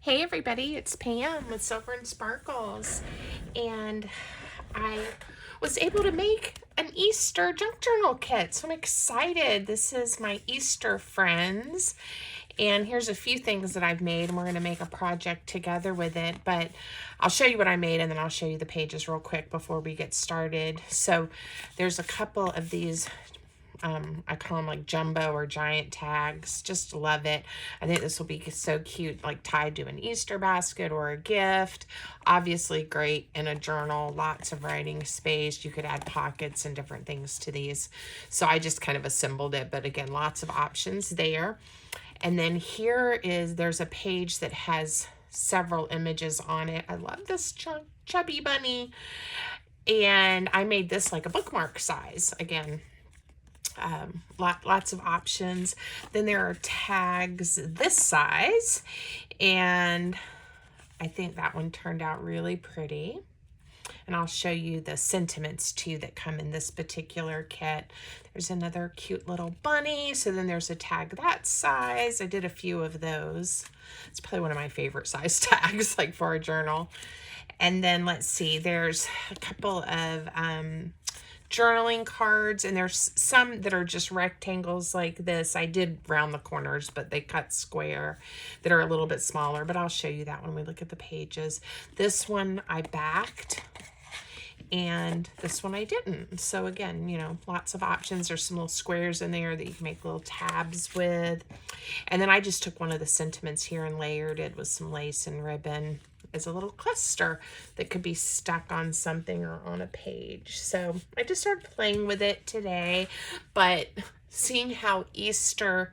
Hey everybody, it's Pam with Silver and Sparkles, and I was able to make an Easter junk journal kit, so I'm excited. This is my Easter friends, and here's a few things that I've made, and we're going to make a project together with it, but I'll show you what I made, and then I'll show you the pages real quick before we get started. So there's a couple of these I call them like jumbo or giant tags. Just love it. I think this will be so cute, like tied to an Easter basket or a gift. Obviously great in a journal, lots of writing space. You could add pockets and different things to these. So I just kind of assembled it, but again, lots of options there. And then there's a page that has several images on it. I love this chubby bunny. And I made this like a bookmark size. Again, lots of options. Then there are tags this size, and I think that one turned out really pretty. And I'll show you the sentiments too that come in this particular kit. There's another cute little bunny. So then there's a tag that size. I did a few of those. It's probably one of my favorite size tags, like for a journal. And then let's see, there's a couple of journaling cards, and there's some that are just rectangles like this. I did round the corners, but they cut square, that are a little bit smaller, but I'll show you that when we look at the pages. This one I backed, and this one I didn't. So again, you know, lots of options. There's some little squares in there that you can make little tabs with. And then I just took one of the sentiments here and layered it with some lace and ribbon as a little cluster that could be stuck on something or on a page. So I just started playing with it today, but seeing how Easter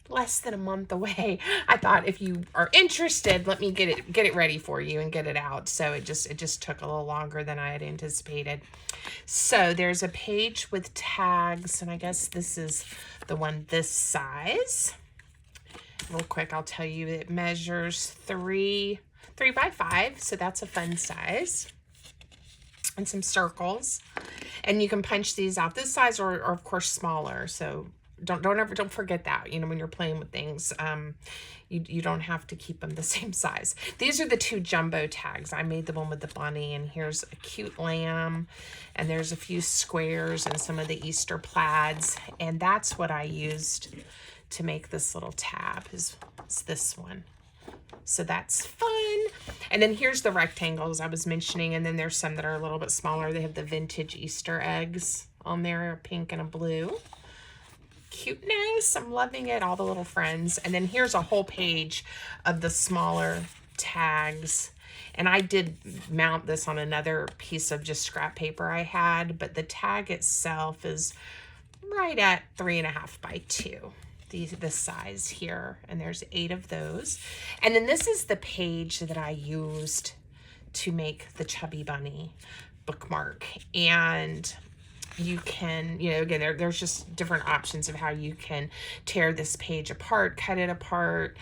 less than a month away, I thought if you are interested, let me get it ready for you and get it out. So it just took a little longer than I had anticipated. So there's a page with tags, and I guess this is the one this size. Real quick, I'll tell you it measures 3 by 5, so that's a fun size. And some circles, and you can punch these out this size or of course smaller. So don't forget that, you know, when you're playing with things, you don't have to keep them the same size. These are the two jumbo tags. I made the one with the bunny, and here's a cute lamb, and there's a few squares and some of the Easter plaids, and that's what I used to make this little tab is this one. So that's fun. And then here's the rectangles I was mentioning, and then there's some that are a little bit smaller. They have the vintage Easter eggs on there, a pink and a blue. Cuteness, I'm loving it, all the little friends. And then here's a whole page of the smaller tags. And I did mount this on another piece of just scrap paper I had, but the tag itself is right at 3.5 by 2. This size here, and there's 8 of those. And then this is the page that I used to make the chubby bunny bookmark. And you can, you know, again, there's just different options of how you can tear this page apart, cut it apart,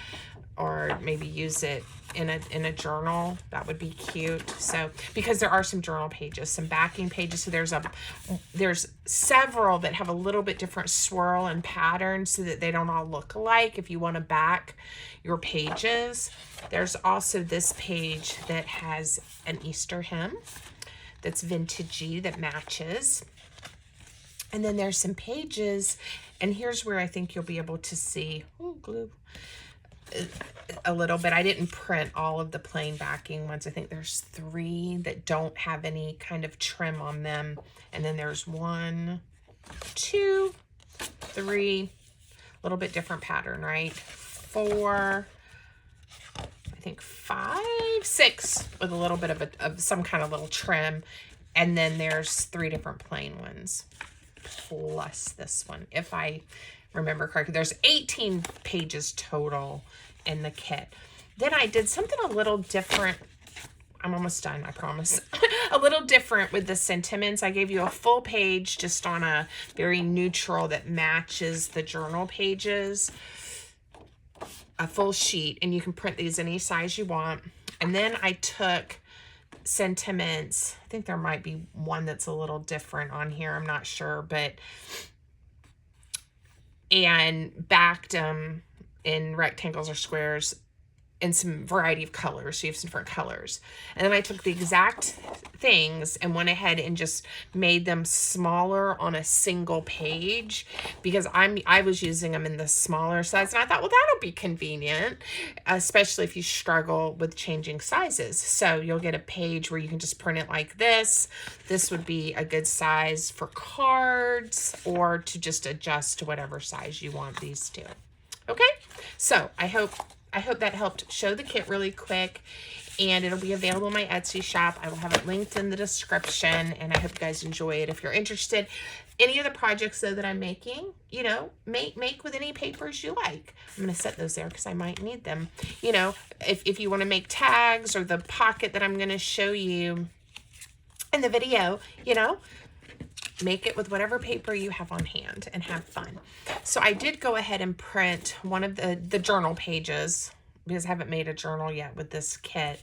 or maybe use it in a journal. That would be cute. So because there are some journal pages, some backing pages, so there's several that have a little bit different swirl and pattern so that they don't all look alike if you want to back your pages. There's also this page that has an Easter hymn that's vintagey that matches. And then there's some pages, and here's where I think you'll be able to see, glue, a little bit. I didn't print all of the plain backing ones. I think there's 3 that don't have any kind of trim on them. And then there's 1, 2, 3, a little bit different pattern, right? 4, I think 5, 6 with a little bit of some kind of little trim. And then there's 3 different plain ones, plus this one, if I remember correctly. There's 18 pages total in the kit. Then I did something a little different. I'm almost done, I promise. A little different with the sentiments. I gave you a full page just on a very neutral that matches the journal pages, a full sheet, and you can print these any size you want. And then I took sentiments. I think there might be one that's a little different on here, I'm not sure, but and backed them in rectangles or squares in some variety of colors. So you have some different colors. And then I took the exact things and went ahead and just made them smaller on a single page, because I was using them in the smaller size, and I thought, well, that'll be convenient, especially if you struggle with changing sizes. So you'll get a page where you can just print it like this. This would be a good size for cards, or to just adjust to whatever size you want these to. Okay, so I hope that helped show the kit really quick, and it'll be available in my Etsy shop. I will have it linked in the description, and I hope you guys enjoy it. If you're interested, any of the projects though that I'm making, you know, make with any papers you like. I'm going to set those there because I might need them. You know, if you want to make tags, or the pocket that I'm going to show you in the video, you know, make it with whatever paper you have on hand and have fun. So I did go ahead and print one of the journal pages, because I haven't made a journal yet with this kit.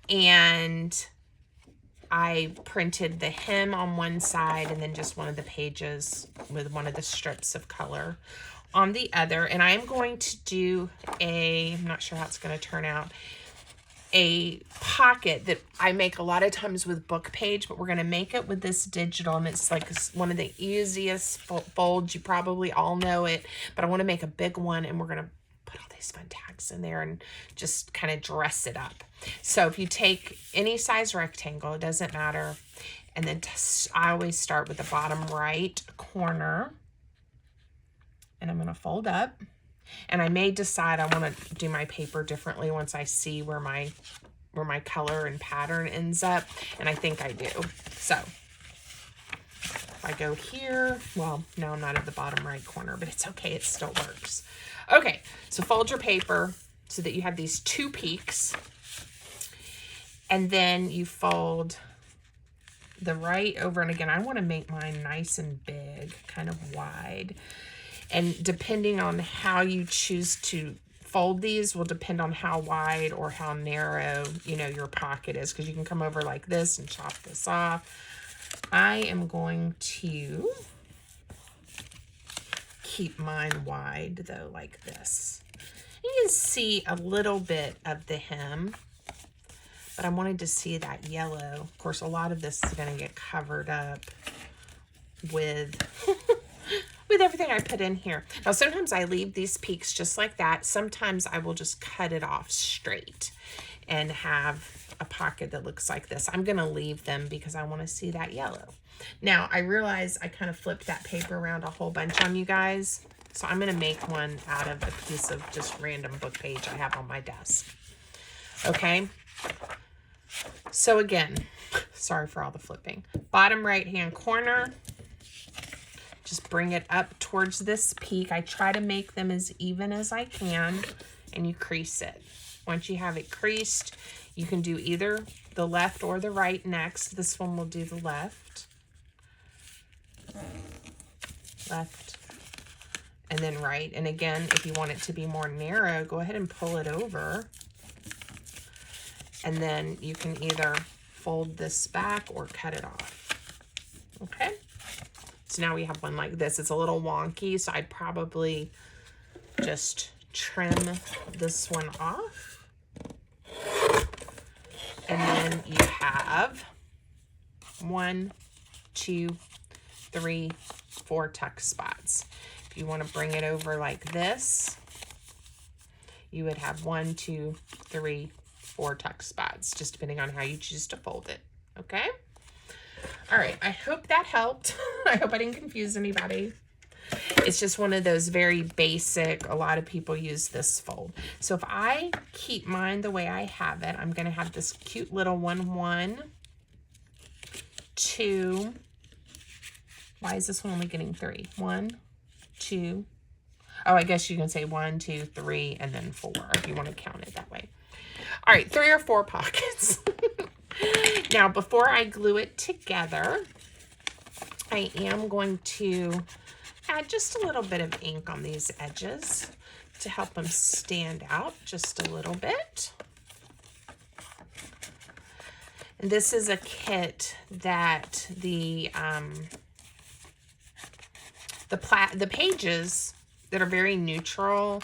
And I printed the hem on one side, and then just one of the pages with one of the strips of color on the other. And I'm going to do I'm not sure how it's going to turn out, a pocket that I make a lot of times with book page, but we're going to make it with this digital, and it's like one of the easiest folds. You probably all know it, but I want to make a big one, and we're going to put all these fun tags in there and just kind of dress it up. So if you take any size rectangle, it doesn't matter, and then I always start with the bottom right corner, and I'm going to fold up. And I may decide I want to do my paper differently once I see where my color and pattern ends up. And I think I do. So if I go here, well, no, I'm not at the bottom right corner, but it's okay. It still works. Okay, so fold your paper so that you have these two peaks. And then you fold the right over. And again, I want to make mine nice and big, kind of wide. And depending on how you choose to fold these will depend on how wide or how narrow, you know, your pocket is, because you can come over like this and chop this off. I am going to keep mine wide though, like this. You can see a little bit of the hem, but I wanted to see that yellow. Of course, a lot of this is going to get covered up with with everything I put in here. Now, sometimes I leave these peaks just like that. Sometimes I will just cut it off straight and have a pocket that looks like this. I'm going to leave them because I want to see that yellow. Now, I realize I kind of flipped that paper around a whole bunch on you guys. So I'm going to make one out of a piece of just random book page I have on my desk. Okay. So again, sorry for all the flipping. Bottom right-hand corner. Just bring it up towards this peak. I try to make them as even as I can, and you crease it. Once you have it creased, you can do either the left or the right next. This one will do the left. Left. And then right. And again, if you want it to be more narrow, go ahead and pull it over. And then you can either fold this back or cut it off. Okay? So now we have one like this. It's a little wonky, so I'd probably just trim this one off. And then you have 1, 2, 3, 4 tuck spots. If you want to bring it over like this, you would have 1, 2, 3, 4 tuck spots, just depending on how you choose to fold it. Okay? All right, I hope that helped. I hope I didn't confuse anybody. It's just one of those very basic, a lot of people use this fold. So if I keep mine the way I have it, I'm going to have this cute little 1, 1, 2. Why is this one only getting 3? 1, 2. Oh, I guess you can say 1, 2, 3, and then 4 if you want to count it that way. All right, 3 or 4 pockets. Now, before I glue it together, I am going to add just a little bit of ink on these edges to help them stand out just a little bit. And this is a kit that the pages that are very neutral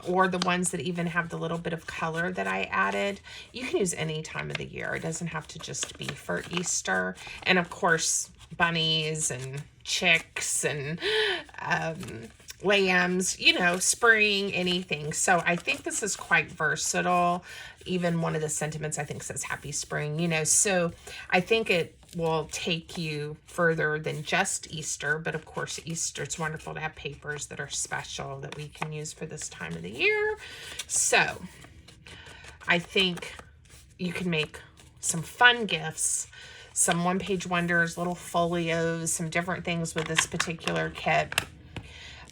or the ones that even have the little bit of color that I added. You can use any time of the year. It doesn't have to just be for Easter. And of course, bunnies and chicks and lambs, you know, spring, anything. So I think this is quite versatile. Even one of the sentiments I think says happy spring, you know, so I think it will take you further than just Easter. But of course, Easter, it's wonderful to have papers that are special that we can use for this time of the year. So I think you can make some fun gifts, some one-page wonders, little folios, some different things with this particular kit.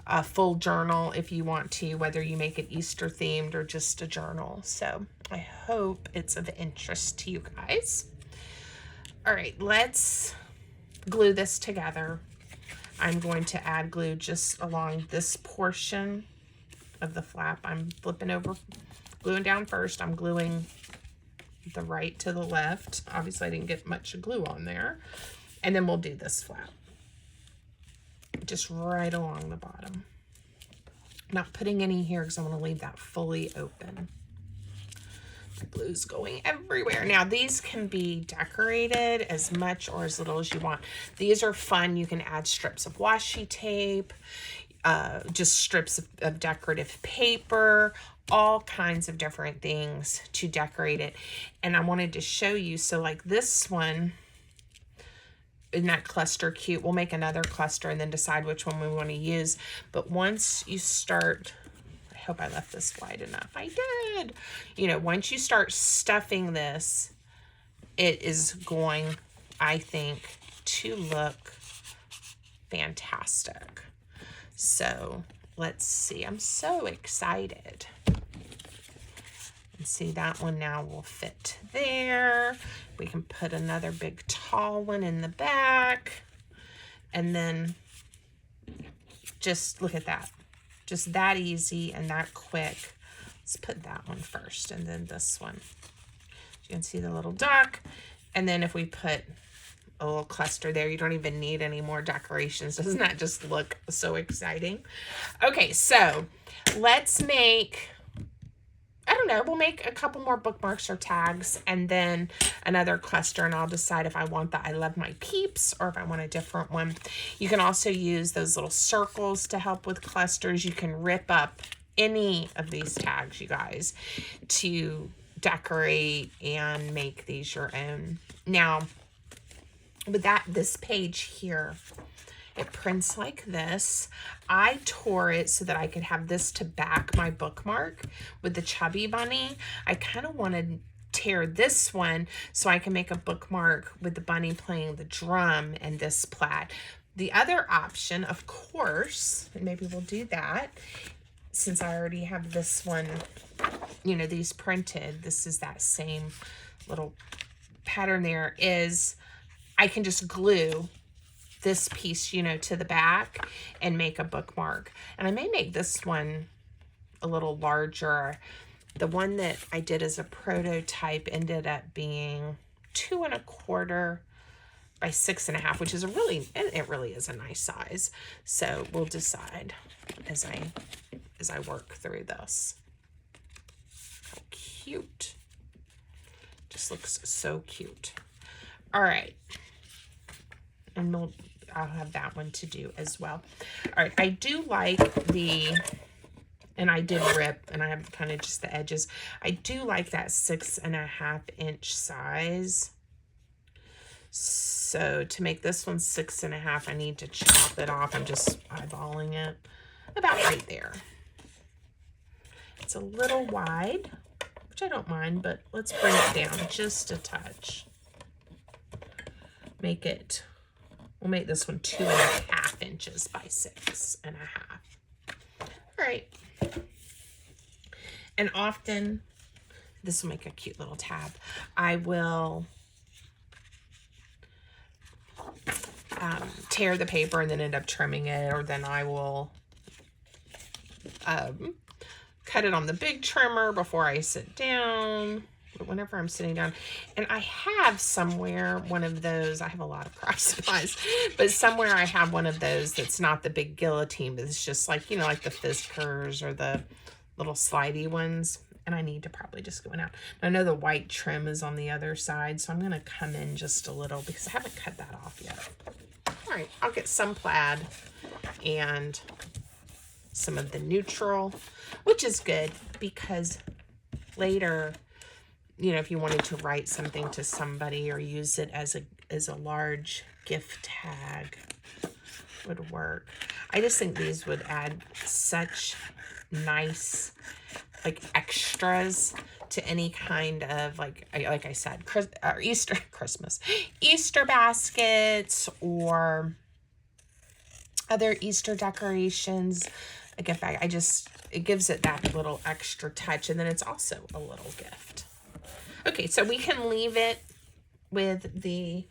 A full journal if you want to, whether you make it Easter themed or just a journal. So I hope it's of interest to you guys. All right, let's glue this together. I'm going to add glue just along this portion of the flap. I'm flipping over, gluing down first. I'm gluing the right to the left. Obviously I didn't get much glue on there. And then we'll do this flap. Just right along the bottom. Not putting any here because I want to leave that fully open. The glue's going everywhere. Now these can be decorated as much or as little as you want. These are fun. You can add strips of washi tape, just strips of decorative paper, all kinds of different things to decorate it. And I wanted to show you, so like this one, in that cluster cute, we'll make another cluster and then decide which one we want to use. But once you start, I hope I left this wide enough. I did. You know, once you start stuffing this, it is going, I think, to look fantastic. So let's see. I'm so excited. And see, that one now will fit there. We can put another big tall one in the back. And then just look at that. Just that easy and that quick. Let's put that one first and then this one. You can see the little duck. And then if we put a little cluster there, you don't even need any more decorations. Doesn't that just look so exciting? Okay, so let's make, I don't know, we'll make a couple more bookmarks or tags and then another cluster, and I'll decide if I want the I Love My Peeps or if I want a different one. You can also use those little circles to help with clusters. You can rip up any of these tags, you guys, to decorate and make these your own. Now, with this page here, it prints like this. I tore it so that I could have this to back my bookmark with the chubby bunny. I kind of want to tear this one so I can make a bookmark with the bunny playing the drum and this plaid. The other option, of course, and maybe we'll do that since I already have this one, you know, these printed. This is that same little pattern there, is I can just glue this piece, you know, to the back and make a bookmark. And I may make this one a little larger. The one that I did as a prototype ended up being 2 1/4 by 6 1/2, which is a really, it really is a nice size. So we'll decide as I work through this. How cute. Just looks so cute. All right. And I'll have that one to do as well. All right, I do like and I did rip, and I have kind of just the edges. I do like that 6 1/2 inch size. So to make this one 6 1/2, I need to chop it off. I'm just eyeballing it about right there. It's a little wide, which I don't mind, but let's bring it down just a touch. We'll make this one 2 1/2 inches by 6 1/2. All right. And often, this will make a cute little tab. I will tear the paper and then end up trimming it, or then I will cut it on the big trimmer before I sit down. But whenever I'm sitting down, and I have somewhere one of those, I have a lot of craft supplies, but somewhere I have one of those that's not the big guillotine, but it's just like, you know, like the Fiskars or the little slidey ones. And I need to probably just go in out. I know the white trim is on the other side, so I'm going to come in just a little because I haven't cut that off yet. All right, I'll get some plaid and some of the neutral, which is good because later, you know, if you wanted to write something to somebody or use it as a large gift tag, would work. I just think these would add such nice extras to any kind of like I said, Easter baskets or other Easter decorations. A gift bag. It gives it that little extra touch, and then it's also a little gift. Okay, so we can leave it with the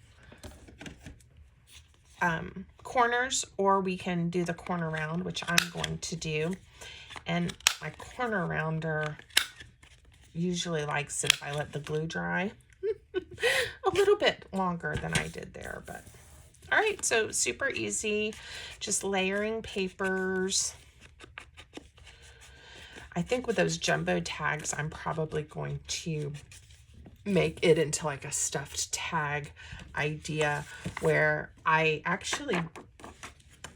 corners, or we can do the corner round, which I'm going to do. And my corner rounder usually likes it if I let the glue dry a little bit longer than I did there. But all right, so super easy, just layering papers. I think with those jumbo tags, I'm probably going to make it into like a stuffed tag idea where I actually,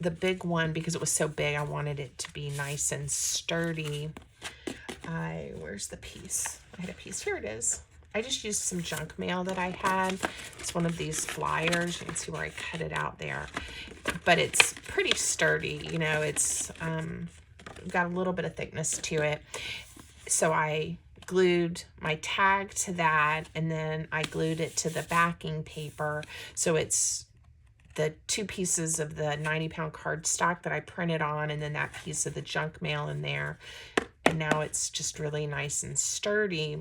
the big one, because it was so big, I wanted it to be nice and sturdy. Where's the piece? I had a piece. Here it is. I just used some junk mail that I had. It's one of these flyers. You can see where I cut it out there. But it's pretty sturdy. You know, it's got a little bit of thickness to it. So I glued my tag to that, and then I glued it to the backing paper. So it's the 2 pieces of the 90-pound cardstock that I printed on, and then that piece of the junk mail in there. And now it's just really nice and sturdy.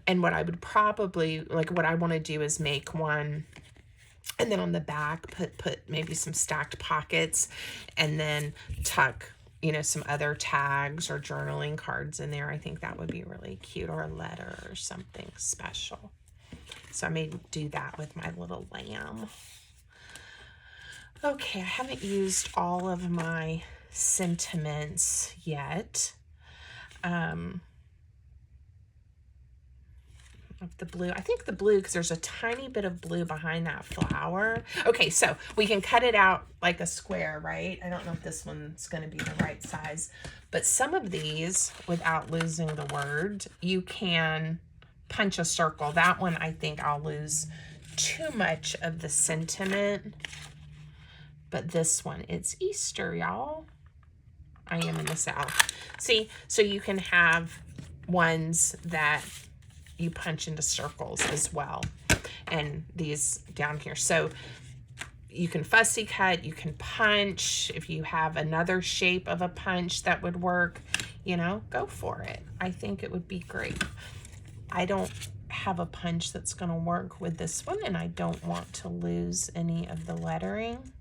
And what I would probably, what I want to do is make one, and then on the back put maybe some stacked pockets, and then tuck, you know, some other tags or journaling cards in there. I think that would be really cute, or a letter or something special. So I may do that with my little lamb. Okay, I haven't used all of my sentiments yet. Of the blue. I think the blue, because there's a tiny bit of blue behind that flower. Okay, so we can cut it out like a square, right? I don't know if this one's going to be the right size, but some of these, without losing the word, you can punch a circle. That one, I think I'll lose too much of the sentiment, but this one, it's Easter, y'all. I am in the South. See, so you can have ones that you punch into circles as well, and these down here. So you can fussy cut, you can punch. If you have another shape of a punch that would work, you know, go for it. I think it would be great. I don't have a punch that's going to work with this one, and I don't want to lose any of the lettering.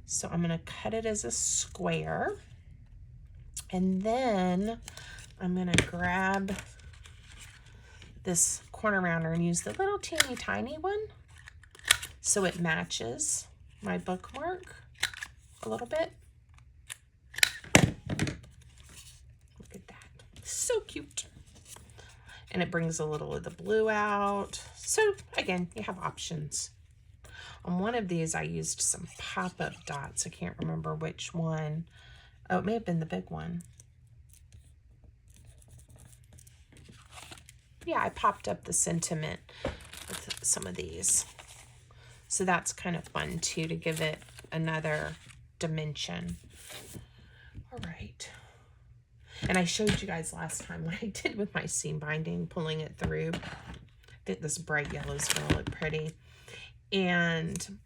So I'm going to cut it as a square, and then I'm going to grab this corner rounder and use the little teeny tiny one so it matches my bookmark a little bit. Look at that. So cute. And it brings a little of the blue out. So again, you have options. On one of these, I used some pop-up dots. I can't remember which one. Oh, it may have been the big one. Yeah, I popped up the sentiment with some of these. So that's kind of fun too, to give it another dimension. All right. And I showed you guys last time what I did with my seam binding, pulling it through. I think this bright yellow is going to look pretty. And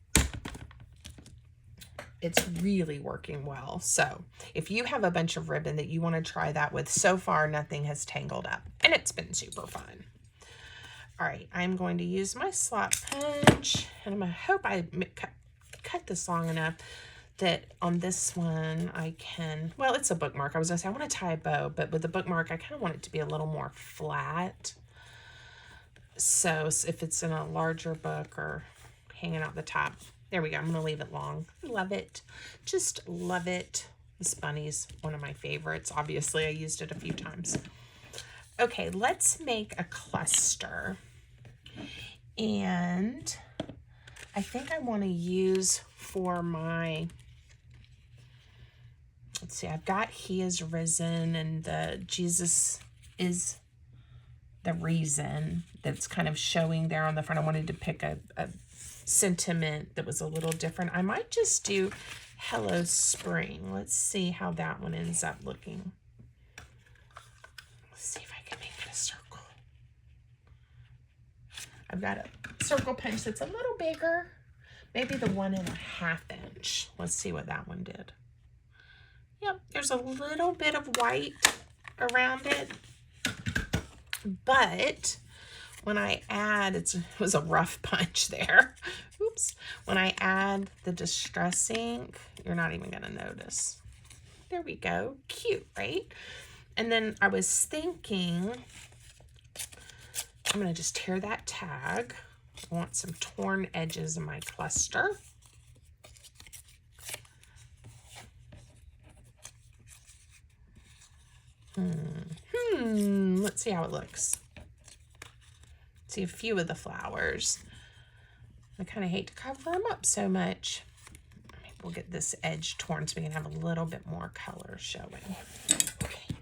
it's really working well. So if you have a bunch of ribbon that you want to try that with, so far nothing has tangled up, and it's been super fun. All right, I'm going to use my slot punch, and I'm going to hope I cut this long enough that on this one I can, well, it's a bookmark. I was going to say I want to tie a bow, but with the bookmark I kind of want it to be a little more flat. So if it's in a larger book or hanging out the top, there we go. I'm going to leave it long. Love it. Just love it. This bunny's one of my favorites. Obviously, I used it a few times. Okay, let's make a cluster. And I think I want to use for my, let's see, I've got He is risen and the Jesus is the reason that's kind of showing there on the front. I wanted to pick a sentiment that was a little different. I might just do Hello Spring. Let's see how that one ends up looking. Let's see if I can make it a circle. I've got a circle punch that's a little bigger, maybe the 1.5 inch. Let's see what that one did. Yep, there's a little bit of white around it, but when I add, it was a rough punch there. Oops. When I add the Distress ink, you're not even going to notice. There we go. Cute, right? And then I was thinking, I'm going to just tear that tag. I want some torn edges in my cluster. Let's see how it looks. See a few of the flowers. I kind of hate to cover them up so much. Maybe we'll get this edge torn so we can have a little bit more color showing. Okay.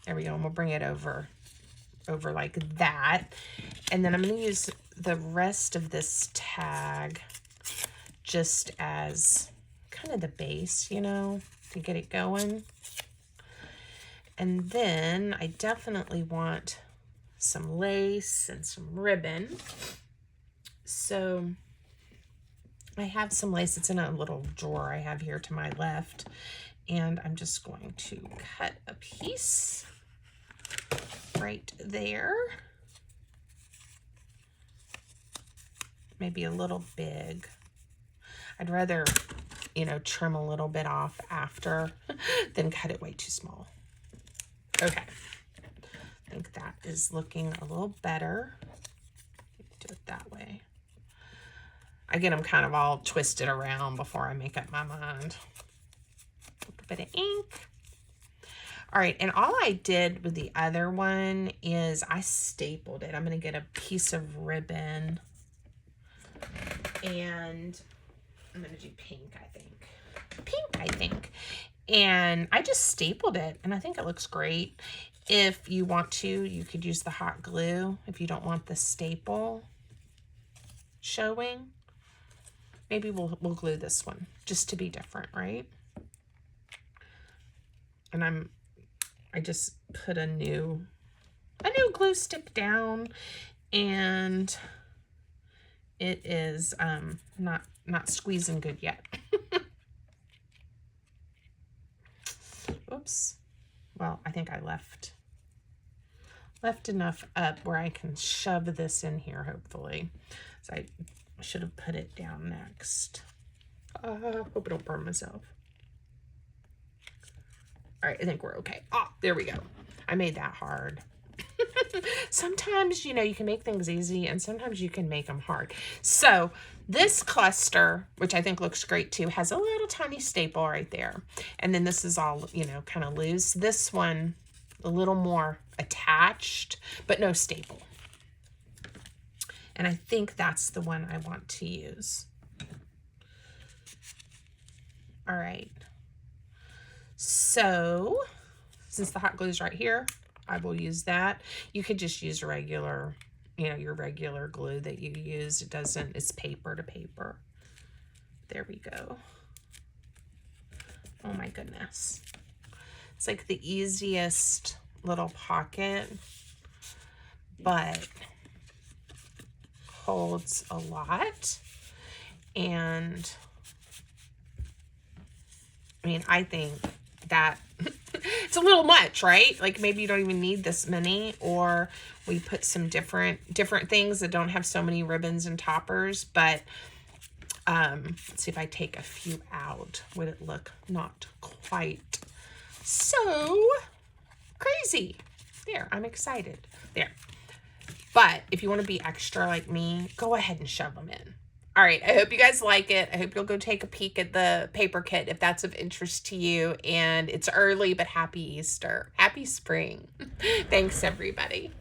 There we go. And we'll bring it over like that. And then I'm going to use the rest of this tag just as kind of the base, you know, to get it going. And then I definitely want some lace and some ribbon. So I have some lace. It's in a little drawer I have here to my left. And I'm just going to cut a piece right there. Maybe a little big. I'd rather, you know, trim a little bit off after than cut it way too small. Okay. I think that is looking a little better. Do it that way. Again, I'm kind of all twisted around before I make up my mind. A bit of ink. All right, and all I did with the other one is I stapled it. I'm going to get a piece of ribbon, and I'm going to do pink, I think. Pink, I think. And I just stapled it, and I think it looks great. If you want to, you could use the hot glue if you don't want the staple showing. Maybe we'll glue this one just to be different, right? And I just put a new glue stick down, and it is not squeezing good yet. Oops. Well, I think I left enough up where I can shove this in here, hopefully. So I should have put it down next. Hope I don't burn myself. All right, I think we're okay. Oh, there we go. I made that hard. Sometimes, you know, you can make things easy, and sometimes you can make them hard. So this cluster, which I think looks great too, has a little tiny staple right there. And then this is all, you know, kind of loose. This one, a little more attached, but no staple. And I think that's the one I want to use. All right. So since the hot glue is right here, I will use that. You could just use regular, you know, your regular glue that you use. It's paper to paper. There we go. Oh my goodness. It's like the easiest little pocket, but holds a lot. And I mean, I think that it's a little much, right? Like maybe you don't even need this many, or we put some different things that don't have so many ribbons and toppers. But let's see if I take a few out. Would it look not quite so crazy? There, I'm excited. There. But if you want to be extra like me, go ahead and shove them in. All right, I hope you guys like it. I hope you'll go take a peek at the paper kit if that's of interest to you. And it's early, but happy Easter. Happy spring. Thanks, everybody.